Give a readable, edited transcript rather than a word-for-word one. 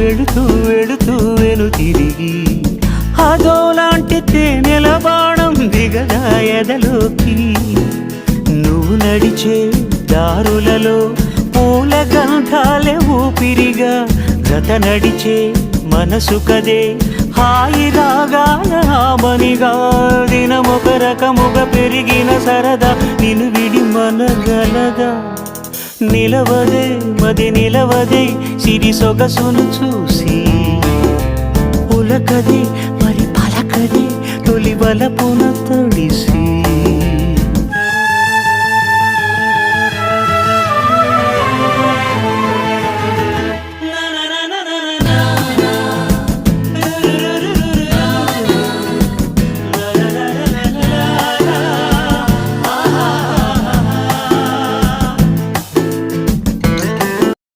వెళుతూ వెళుతూ వెను తిరిగి అదోలాంటి తేనెల బాణం దిగదా ఎదలోకి. నువ్వు నడిచే దారులలో పూల గంధాలే ఊపిరిగా గత నడిచే మనసు కదే హాయి రాగాల ఆమనిగా. దినమొక రకముగా పెరిగిన సరదా నిన్ను విడి మనగలదా. నిలవదే మది నిలవదే సిరి సొగసును చూసి, ఉలకదే మరి పలకదే తొలి వలపున తడిసి.